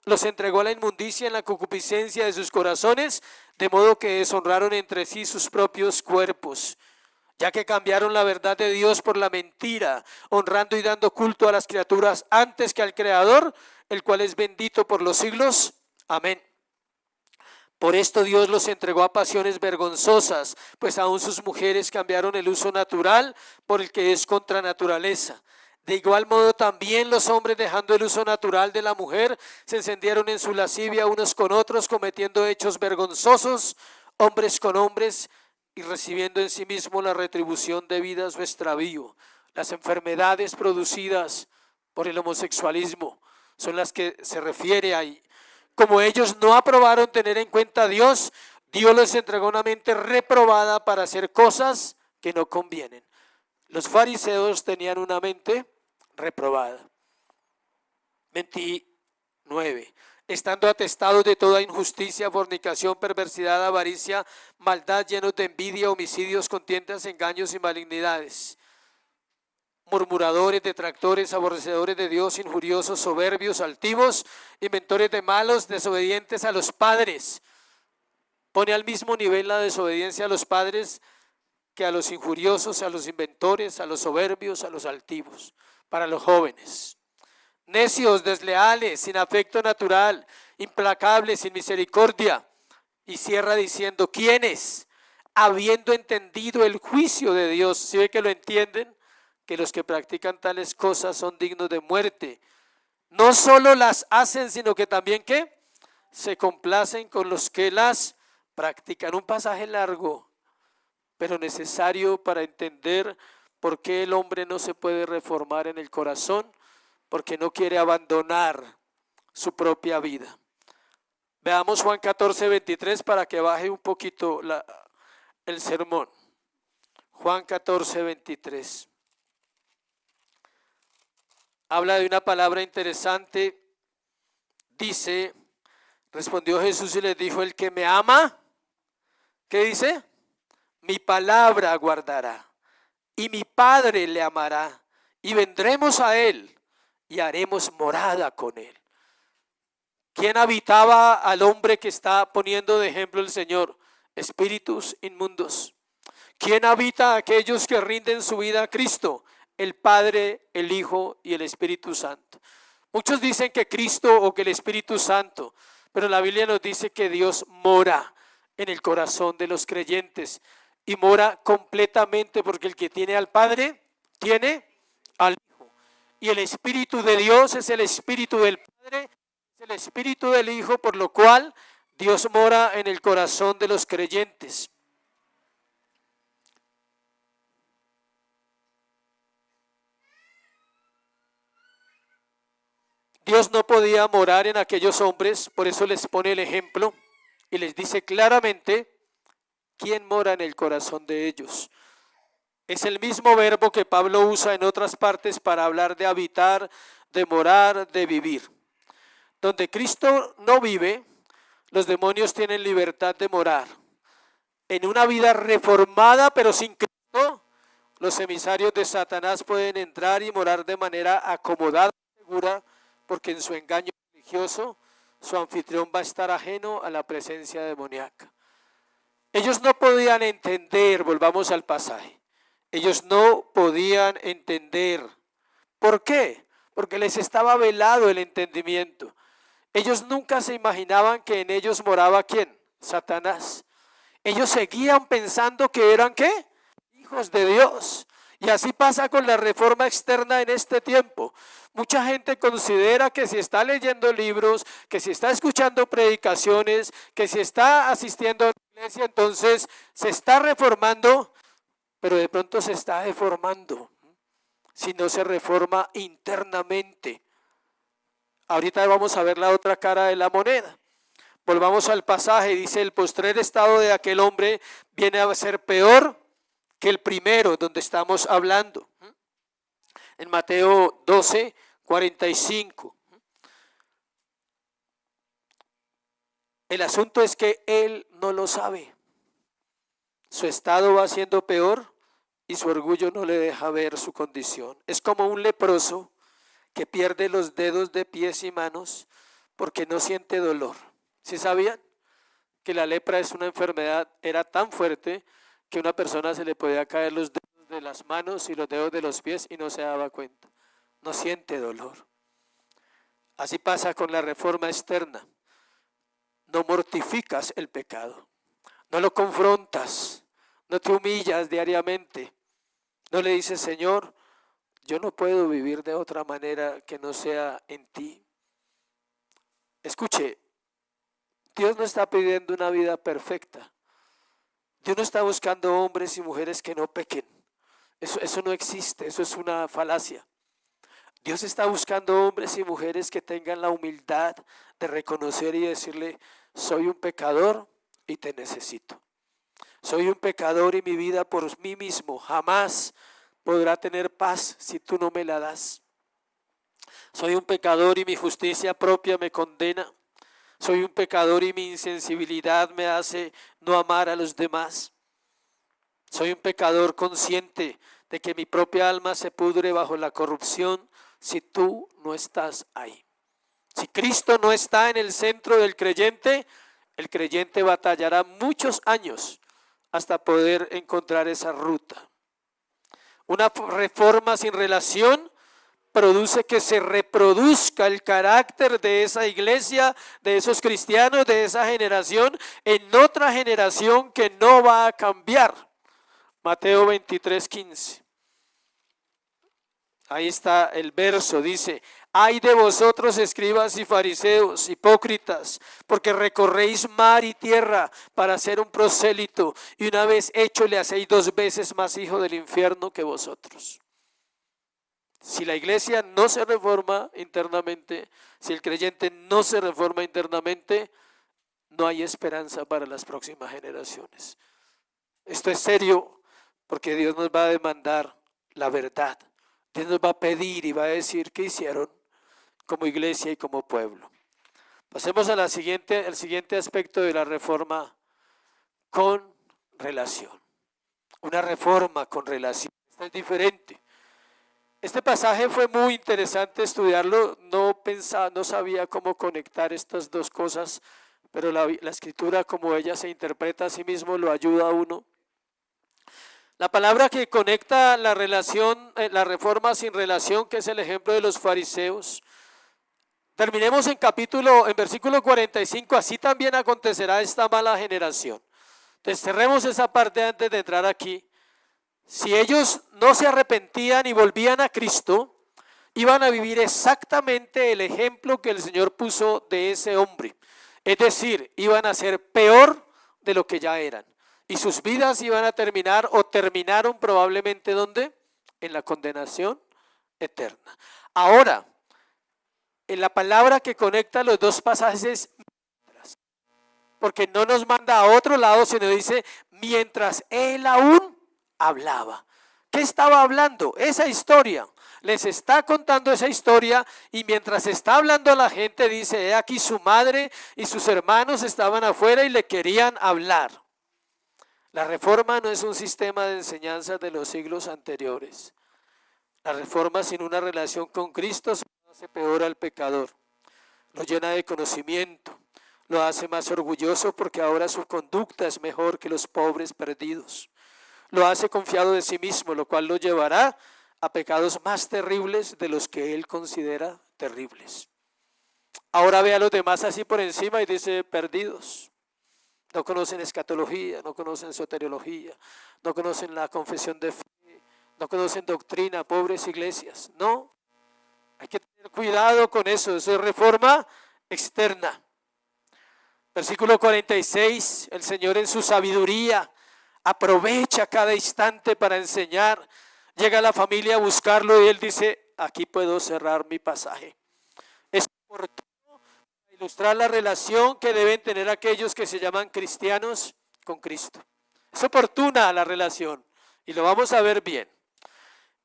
los entregó a la inmundicia en la concupiscencia de sus corazones, de modo que deshonraron entre sí sus propios cuerpos, ya que cambiaron la verdad de Dios por la mentira, honrando y dando culto a las criaturas antes que al Creador, el cual es bendito por los siglos. Amén. Por esto Dios los entregó a pasiones vergonzosas, pues aún sus mujeres cambiaron el uso natural por el que es contra naturaleza. De igual modo también los hombres, dejando el uso natural de la mujer, se encendieron en su lascivia unos con otros, cometiendo hechos vergonzosos, hombres con hombres, y recibiendo en sí mismo la retribución debida a su extravío. Las enfermedades producidas por el homosexualismo son las que se refiere ahí. Como ellos no aprobaron tener en cuenta a Dios, Dios les entregó una mente reprobada para hacer cosas que no convienen. Los fariseos tenían una mente reprobada. 29. Estando atestados de toda injusticia, fornicación, perversidad, avaricia, maldad, llenos de envidia, homicidios, contiendas, engaños y malignidades. Murmuradores, detractores, aborrecedores de Dios, injuriosos, soberbios, altivos, inventores de malos, desobedientes a los padres. Pone al mismo nivel la desobediencia a los padres que a los injuriosos, a los inventores, a los soberbios, a los altivos. Para los jóvenes, necios, desleales, sin afecto natural, implacables, sin misericordia. Y cierra diciendo, ¿quiénes? Habiendo entendido el juicio de Dios, ¿sí ve que lo entienden? Que los que practican tales cosas son dignos de muerte. No solo las hacen, sino que también ¿qué? Se complacen con los que las practican. Un pasaje largo, pero necesario para entender por qué el hombre no se puede reformar en el corazón, porque no quiere abandonar su propia vida. Veamos Juan 14, 23 para que baje un poquito el sermón. Juan 14, 23. habla de una palabra interesante. Dice, respondió Jesús y les dijo, el que me ama, ¿qué dice? Mi palabra guardará, y mi Padre le amará, y vendremos a él, y haremos morada con él. ¿Quién habitaba al hombre que está poniendo de ejemplo el Señor? Espíritus inmundos. ¿Quién habita a aquellos que rinden su vida a Cristo? El Padre, el Hijo y el Espíritu Santo. Muchos dicen que Cristo o que el Espíritu Santo, pero la Biblia nos dice que Dios mora en el corazón de los creyentes y mora completamente, porque el que tiene al Padre tiene al Hijo. Y el Espíritu de Dios es el Espíritu del Padre, es el Espíritu del Hijo, por lo cual Dios mora en el corazón de los creyentes. Dios no podía morar en aquellos hombres, por eso les pone el ejemplo y les dice claramente quién mora en el corazón de ellos. Es el mismo verbo que Pablo usa en otras partes para hablar de habitar, de morar, de vivir. Donde Cristo no vive, los demonios tienen libertad de morar. En una vida reformada pero sin Cristo, los emisarios de Satanás pueden entrar y morar de manera acomodada y segura, porque en su engaño religioso su anfitrión va a estar ajeno a la presencia demoníaca. Ellos no podían entender, volvamos al pasaje, ellos no podían entender. ¿Por qué? Porque les estaba velado el entendimiento. Ellos nunca se imaginaban que en ellos moraba ¿quién? Satanás. Ellos seguían pensando que eran ¿qué? Hijos de Dios. Y así pasa con la reforma externa en este tiempo. Mucha gente considera que si está leyendo libros, que si está escuchando predicaciones, que si está asistiendo a la iglesia, entonces se está reformando, pero de pronto se está deformando si no se reforma internamente. Ahorita vamos a ver la otra cara de la moneda. Volvamos al pasaje, dice, el postrer estado de aquel hombre viene a ser peor que el primero, donde estamos hablando. En Mateo 12, 45. El asunto es que él no lo sabe. Su estado va siendo peor y su orgullo no le deja ver su condición. Es como un leproso que pierde los dedos de pies y manos porque no siente dolor. ¿Sí sabían que la lepra es una enfermedad, era tan fuerte que a una persona se le podía caer los dedos de las manos y los dedos de los pies y no se daba cuenta? No siente dolor. Así pasa con la reforma externa. No mortificas el pecado, no lo confrontas, no te humillas diariamente, no le dices, Señor, yo no puedo vivir de otra manera que no sea en ti. Escuche, Dios no está pidiendo una vida perfecta. Dios no está buscando hombres y mujeres que no pequen. Eso no existe, eso es una falacia. Dios está buscando hombres y mujeres que tengan la humildad de reconocer y decirle, soy un pecador y te necesito. Soy un pecador y mi vida por mí mismo jamás podrá tener paz si tú no me la das. Soy un pecador y mi justicia propia me condena. Soy un pecador y mi insensibilidad me hace no amar a los demás. Soy un pecador consciente de que mi propia alma se pudre bajo la corrupción si tú no estás ahí. Si Cristo no está en el centro del creyente, el creyente batallará muchos años hasta poder encontrar esa ruta. Una reforma sin relación produce que se reproduzca el carácter de esa iglesia, de esos cristianos, de esa generación, en otra generación que no va a cambiar. Mateo 23, 15. Ahí está el verso, dice, ay de vosotros escribas y fariseos, hipócritas, porque recorréis mar y tierra para ser un prosélito, y una vez hecho le hacéis 2 veces más hijo del infierno que vosotros. Si la iglesia no se reforma internamente, si el creyente no se reforma internamente, no hay esperanza para las próximas generaciones. Esto es serio porque Dios nos va a demandar la verdad Dios nos va a pedir y va a decir qué hicieron como iglesia y como pueblo. Pasemos al siguiente aspecto de la reforma con relación. Una reforma con relación. Esto es diferente. Este pasaje fue muy interesante estudiarlo. No sabía cómo conectar estas dos cosas, pero la escritura, como ella se interpreta a sí mismo, lo ayuda a uno. La palabra que conecta la relación, la reforma sin relación, que es el ejemplo de los fariseos. Terminemos en versículo 45, así también acontecerá esta mala generación. Entonces cerremos esa parte antes de entrar aquí. Si ellos no se arrepentían y volvían a Cristo, iban a vivir exactamente el ejemplo que el Señor puso de ese hombre. Es decir, iban a ser peor de lo que ya eran. Y sus vidas iban a terminar o terminaron probablemente ¿dónde? En la condenación eterna. Ahora, en la palabra que conecta los dos pasajes, porque no nos manda a otro lado, sino dice, mientras él aún hablaba. ¿Qué estaba hablando? Esa historia. Les está contando esa historia y mientras está hablando la gente dice, he aquí su madre y sus hermanos estaban afuera y le querían hablar. La reforma no es un sistema de enseñanza de los siglos anteriores. La reforma sin una relación con Cristo hace peor al pecador, lo llena de conocimiento, lo hace más orgulloso porque ahora su conducta es mejor que los pobres perdidos, lo hace confiado de sí mismo, lo cual lo llevará a pecados más terribles de los que él considera terribles. Ahora ve a los demás así por encima y dice perdidos. No conocen escatología, no conocen soteriología, no conocen la confesión de fe, no conocen doctrina, pobres iglesias. No, hay que tener cuidado con eso es reforma externa. Versículo 46, el Señor en su sabiduría aprovecha cada instante para enseñar. Llega la familia a buscarlo y él dice, aquí puedo cerrar mi pasaje. Es oportuno para ilustrar la relación que deben tener aquellos que se llaman cristianos con Cristo. Es oportuna la relación y lo vamos a ver bien.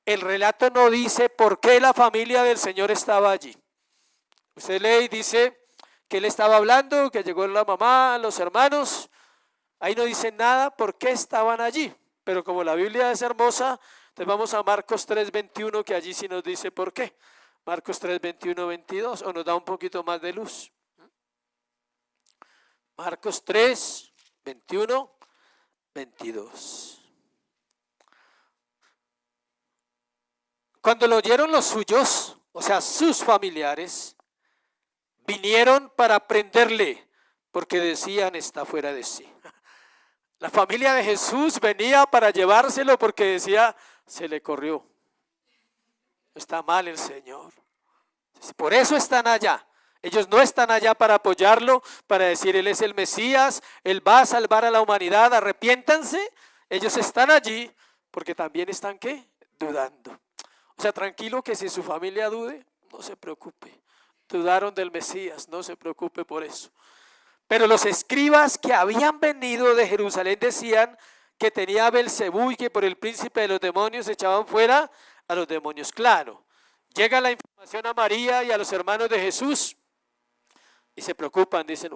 El relato no dice por qué la familia del Señor estaba allí. Usted lee y dice que él estaba hablando, que llegó la mamá, los hermanos. Ahí no dice nada por qué estaban allí. Pero como la Biblia es hermosa, entonces vamos a Marcos 3:21, que allí sí nos dice por qué. Marcos 3:21-22, o nos da un poquito más de luz. Marcos 3:21-22. Cuando lo oyeron los suyos, o sea, sus familiares, vinieron para prenderle, porque decían, está fuera de sí. La familia de Jesús venía para llevárselo porque decía, se le corrió. Está mal el Señor. Por eso están allá. Ellos no están allá para apoyarlo, para decir, Él es el Mesías, Él va a salvar a la humanidad, arrepiéntanse. Ellos están allí porque también están, ¿qué? Dudando. O sea, tranquilo que si su familia dude, no se preocupe. Dudaron del Mesías, no se preocupe por eso. Pero los escribas que habían venido de Jerusalén decían que tenía Belcebú y que por el príncipe de los demonios echaban fuera a los demonios. Claro, llega la información a María y a los hermanos de Jesús y se preocupan, dicen,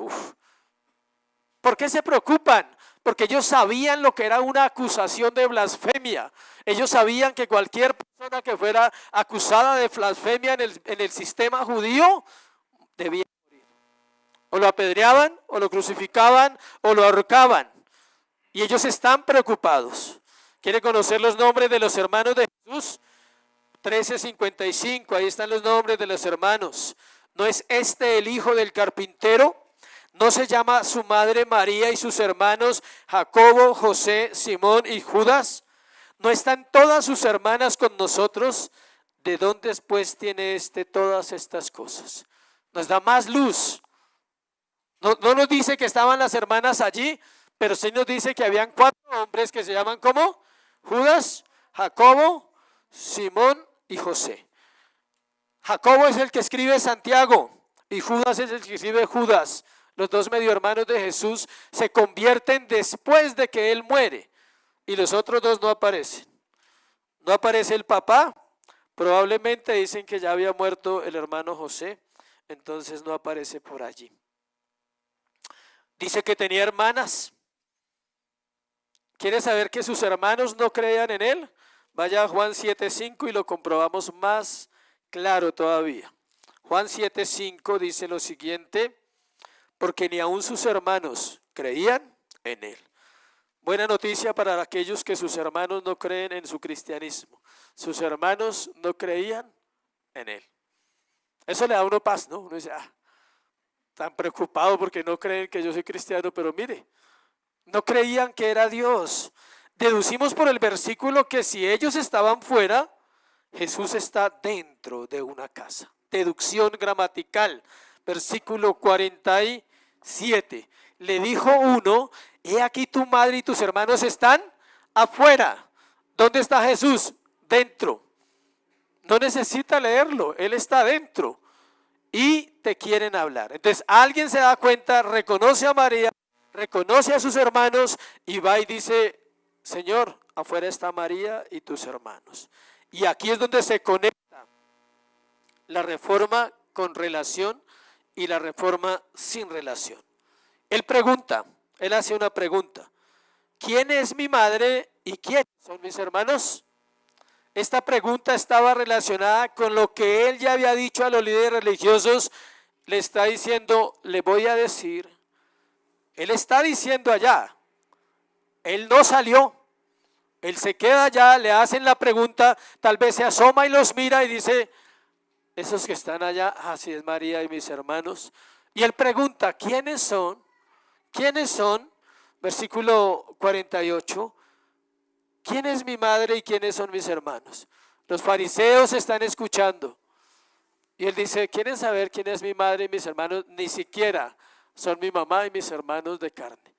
¿por qué se preocupan? Porque ellos sabían lo que era una acusación de blasfemia. Ellos sabían que cualquier persona que fuera acusada de blasfemia en el sistema judío debía morir. O lo apedreaban, o lo crucificaban, o lo ahorcaban. Y ellos están preocupados. ¿Quiere conocer los nombres de los hermanos de Jesús? 13:55, ahí están los nombres de los hermanos. ¿No es este el hijo del carpintero? ¿No se llama su madre María y sus hermanos Jacobo, José, Simón y Judas? ¿No están todas sus hermanas con nosotros? ¿De dónde pues tiene todas estas cosas? Nos da más luz. No nos dice que estaban las hermanas allí, pero sí nos dice que habían 4 hombres que se llaman ¿cómo? Judas, Jacobo, Simón y José. Jacobo es el que escribe Santiago y Judas es el que escribe Judas. Los 2 medio hermanos de Jesús se convierten después de que él muere y los otros 2 no aparecen. No aparece el papá Probablemente dicen que ya había muerto el hermano José, entonces no aparece por allí. Dice que tenía hermanas. ¿Quiere saber que sus hermanos no creían en él? Vaya a Juan 7:5 y lo comprobamos más claro todavía. Juan 7:5 dice lo siguiente: porque ni aun sus hermanos creían en él. Buena noticia para aquellos que sus hermanos no creen en su cristianismo. Sus hermanos no creían en él. Eso le da a uno paz, ¿no? Uno dice, tan preocupado porque no creen que yo soy cristiano, pero mire, no creían que era Dios. Deducimos por el versículo que si ellos estaban fuera, Jesús está dentro de una casa. Deducción gramatical, versículo 47. Le dijo uno: he aquí tu madre y tus hermanos están afuera. ¿Dónde está Jesús? Dentro. No necesita leerlo, Él está dentro y te quieren hablar. Entonces alguien se da cuenta, reconoce a María, reconoce a sus hermanos y va y dice: Señor, afuera está María y tus hermanos. Y aquí es donde se conecta la reforma con relación y la reforma sin relación. Él pregunta, él hace una pregunta: ¿quién es mi madre y quiénes son mis hermanos? Esta pregunta estaba relacionada con lo que él ya había dicho a los líderes religiosos. Le está diciendo, le voy a decir, él está diciendo allá, él no salió, él se queda allá, le hacen la pregunta, tal vez se asoma y los mira y dice: esos que están allá, así es María y mis hermanos. Y él pregunta, ¿quiénes son? ¿Quiénes son? Versículo 48. ¿Quién es mi madre y quiénes son mis hermanos? Los fariseos están escuchando. Y él dice: ¿quieren saber quién es mi madre y mis hermanos? Ni siquiera son mi mamá y mis hermanos de carne.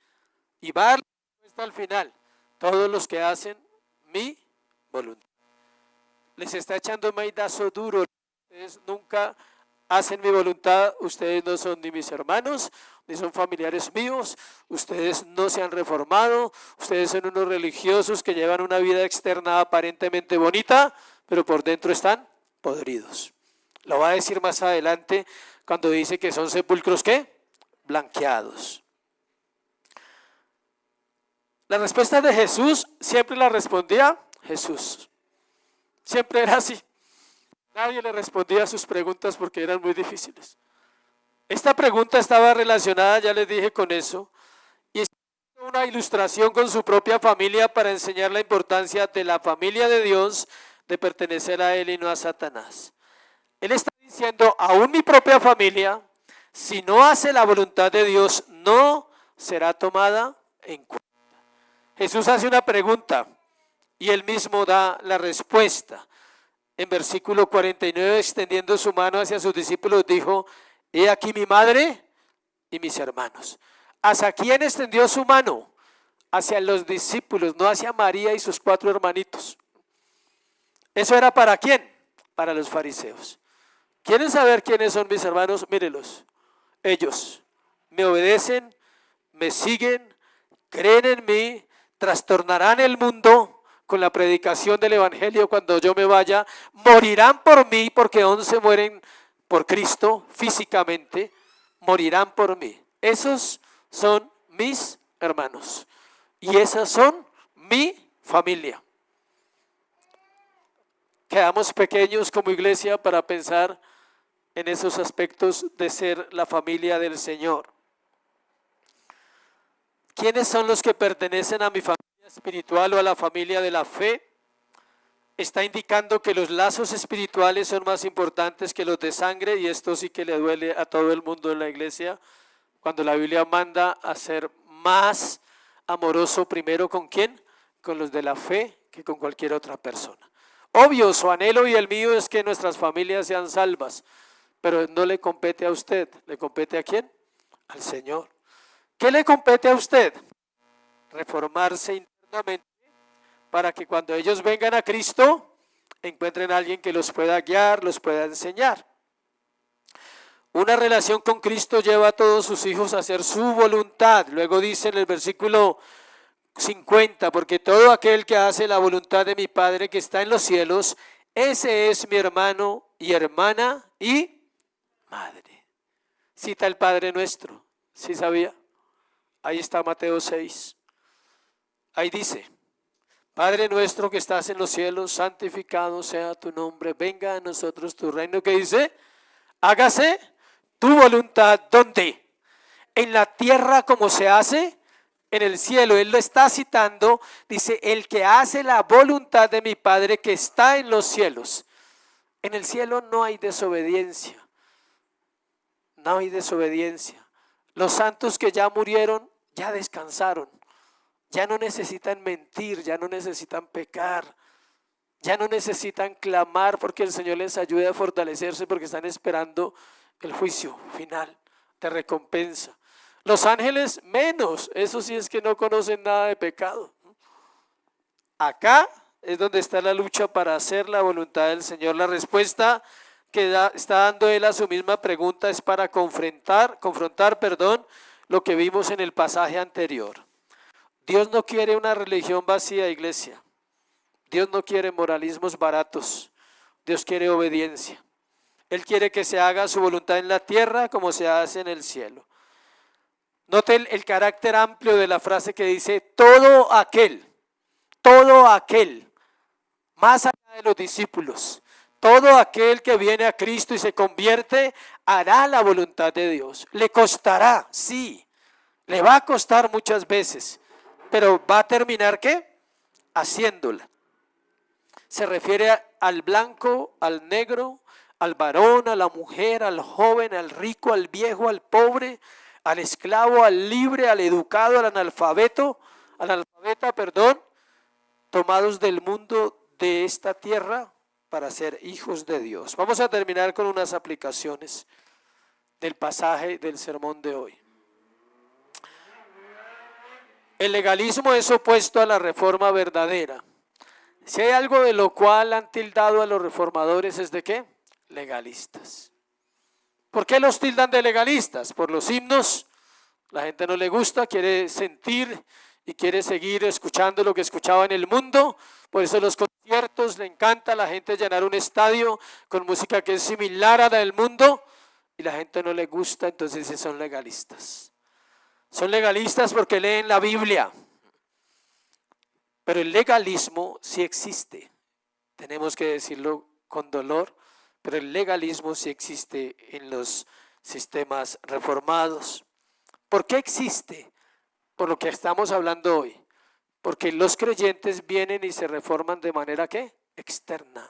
Y va a dar la respuesta al final: todos los que hacen mi voluntad. Les está echando un maidazo duro. Ustedes nunca hacen mi voluntad, ustedes no son ni mis hermanos, ni son familiares míos, ustedes no se han reformado, ustedes son unos religiosos que llevan una vida externa aparentemente bonita, pero por dentro están podridos. Lo va a decir más adelante cuando dice que son sepulcros, ¿qué? Blanqueados. La respuesta de Jesús siempre la respondía Jesús. Siempre era así. Nadie le respondía a sus preguntas porque eran muy difíciles. Esta pregunta estaba relacionada, ya les dije, con eso, y es una ilustración con su propia familia para enseñar la importancia de la familia de Dios, de pertenecer a Él y no a Satanás. Él está diciendo: aún mi propia familia, si no hace la voluntad de Dios, no será tomada en cuenta. Jesús hace una pregunta y Él mismo da la respuesta. En versículo 49, extendiendo su mano hacia sus discípulos, dijo: he aquí mi madre y mis hermanos. ¿Hacia quién extendió su mano? Hacia los discípulos, no hacia María y sus 4 hermanitos. ¿Eso era para quién? Para los fariseos. ¿Quieren saber quiénes son mis hermanos? Mírenlos. Ellos me obedecen, me siguen, creen en mí, trastornarán el mundo con la predicación del evangelio cuando yo me vaya, morirán por mí, porque 11 mueren por Cristo físicamente, morirán por mí. Esos son mis hermanos y esas son mi familia. Quedamos pequeños como iglesia para pensar en esos aspectos de ser la familia del Señor. ¿Quiénes son los que pertenecen a mi familia espiritual o a la familia de la fe? Está indicando que los lazos espirituales son más importantes que los de sangre, y esto sí que le duele a todo el mundo en la iglesia, cuando la Biblia manda a ser más amoroso primero ¿con quién? Con los de la fe que con cualquier otra persona. Obvio, su anhelo y el mío es que nuestras familias sean salvas, pero no le compete a usted. ¿Le compete a quién? Al Señor. ¿Qué le compete a usted? Reformarse internamente para que cuando ellos vengan a Cristo encuentren a alguien que los pueda guiar, los pueda enseñar. Una relación con Cristo lleva a todos sus hijos a hacer su voluntad. Luego dice en el versículo 50, porque todo aquel que hace la voluntad de mi Padre que está en los cielos, ese es mi hermano y hermana y madre. Cita el Padre Nuestro, ¿sí sabía? Ahí está Mateo 6. Ahí dice: Padre nuestro que estás en los cielos, santificado sea tu nombre, venga a nosotros tu reino. ¿Qué dice? Hágase tu voluntad, ¿dónde? En la tierra como se hace en el cielo. Él lo está citando, dice: el que hace la voluntad de mi Padre que está en los cielos. En el cielo no hay desobediencia, no hay desobediencia. Los santos que ya murieron, ya descansaron, ya no necesitan mentir, ya no necesitan pecar, ya no necesitan clamar porque el Señor les ayude a fortalecerse, porque están esperando el juicio final de recompensa. Los ángeles menos, eso sí es que no conocen nada de pecado. Acá es donde está la lucha para hacer la voluntad del Señor. La respuesta que está dando él a su misma pregunta es para confrontar, lo que vimos en el pasaje anterior. Dios no quiere una religión vacía, iglesia. Dios no quiere moralismos baratos. Dios quiere obediencia. Él quiere que se haga su voluntad en la tierra como se hace en el cielo. Note el carácter amplio de la frase que dice: todo aquel, más allá de los discípulos, todo aquel que viene a Cristo y se convierte, hará la voluntad de Dios. Le costará, sí, le va a costar muchas veces, pero va a terminar, ¿qué? Haciéndola. Se refiere al blanco, al negro, al varón, a la mujer, al joven, al rico, al viejo, al pobre, al esclavo, al libre, al educado, al analfabeta, tomados del mundo de esta tierra para ser hijos de Dios. Vamos a terminar con unas aplicaciones del pasaje del sermón de hoy. El legalismo es opuesto a la reforma verdadera. Si hay algo de lo cual han tildado a los reformadores, ¿es de qué? Legalistas. ¿Por qué los tildan de legalistas? Por los himnos. La gente no le gusta, quiere sentir y quiere seguir escuchando lo que escuchaba en el mundo. Por eso los conciertos, le encanta a la gente llenar un estadio con música que es similar a la del mundo, y la gente no le gusta, entonces son legalistas. Son legalistas porque leen la Biblia. Pero el legalismo sí existe. Tenemos que decirlo con dolor, pero el legalismo sí existe en los sistemas reformados. ¿Por qué existe? Por lo que estamos hablando hoy. Porque los creyentes vienen y se reforman de manera ¿qué? Externa.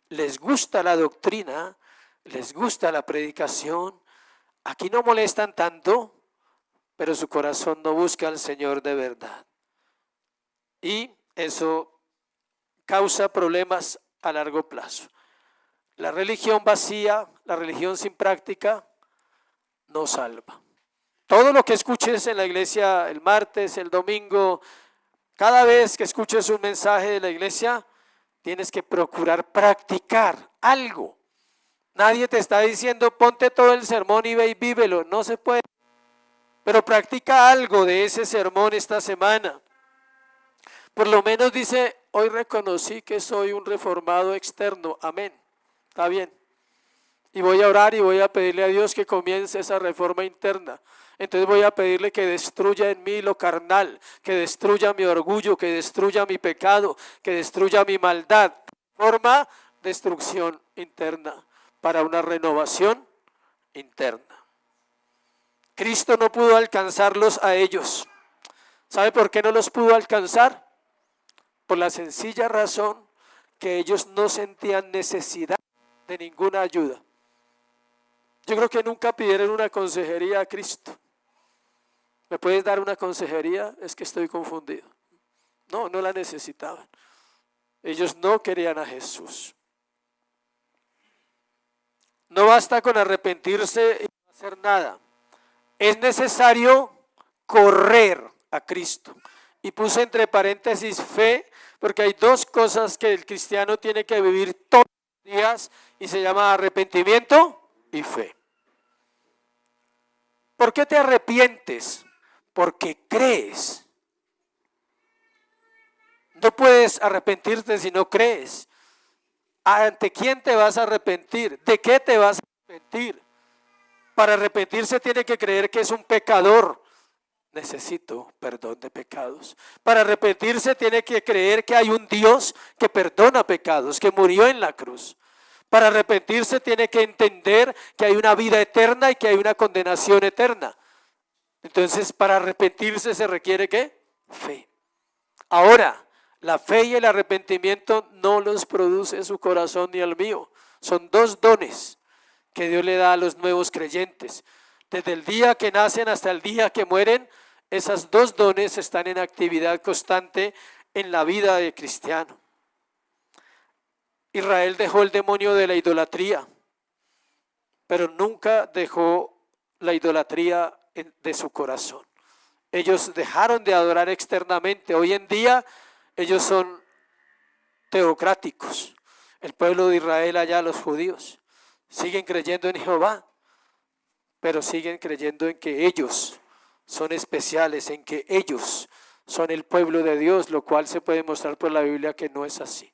Les gusta la doctrina, les gusta la predicación. Aquí no molestan tanto, pero su corazón no busca al Señor de verdad. Y eso causa problemas a largo plazo. La religión vacía, la religión sin práctica, no salva. Todo lo que escuches en la iglesia el martes, el domingo, cada vez que escuches un mensaje de la iglesia, tienes que procurar practicar algo. Nadie te está diciendo ponte todo el sermón y ve y vívelo, no se puede. Pero practica algo de ese sermón esta semana. Por lo menos dice: hoy reconocí que soy un reformado externo, amén, está bien. Y voy a orar y voy a pedirle a Dios que comience esa reforma interna. Entonces voy a pedirle que destruya en mí lo carnal, que destruya mi orgullo, que destruya mi pecado, que destruya mi maldad. Forma destrucción interna para una renovación interna. Cristo no pudo alcanzarlos a ellos. ¿Sabe por qué no los pudo alcanzar? Por la sencilla razón que ellos no sentían necesidad de ninguna ayuda. Yo creo que nunca pidieron una consejería a Cristo. ¿Me puedes dar una consejería? Es que estoy confundido. No, no la necesitaban. Ellos no querían a Jesús. No basta con arrepentirse y no hacer nada. Es necesario correr a Cristo. Y puse entre paréntesis fe, porque hay dos cosas que el cristiano tiene que vivir todos los días y se llama arrepentimiento y fe. ¿Por qué te arrepientes? Porque crees. No puedes arrepentirte si no crees. ¿Ante quién te vas a arrepentir? ¿De qué te vas a arrepentir? Para arrepentirse tiene que creer que es un pecador. Necesito perdón de pecados. Para arrepentirse tiene que creer que hay un Dios que perdona pecados, que murió en la cruz. Para arrepentirse tiene que entender que hay una vida eterna y que hay una condenación eterna. Entonces, para arrepentirse se requiere ¿qué? Fe. Ahora, la fe y el arrepentimiento no los produce su corazón ni el mío. Son dos dones que Dios le da a los nuevos creyentes. Desde el día que nacen hasta el día que mueren, esas dos dones están en actividad constante en la vida del cristiano. Israel dejó el demonio de la idolatría, pero nunca dejó la idolatría de su corazón. Ellos dejaron de adorar externamente. Hoy en día ellos son teocráticos. El pueblo de Israel allá, los judíos, siguen creyendo en Jehová, pero siguen creyendo en que ellos son especiales, en que ellos son el pueblo de Dios, lo cual se puede mostrar por la Biblia que no es así.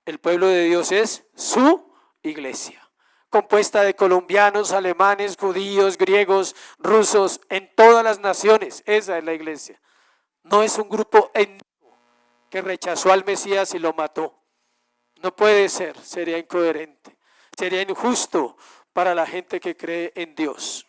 El pueblo de Dios es su iglesia, compuesta de colombianos, alemanes, judíos, griegos, rusos, en todas las naciones. Esa es la iglesia. No es un grupo étnico que rechazó al Mesías y lo mató. No puede ser, sería incoherente, sería injusto para la gente que cree en Dios.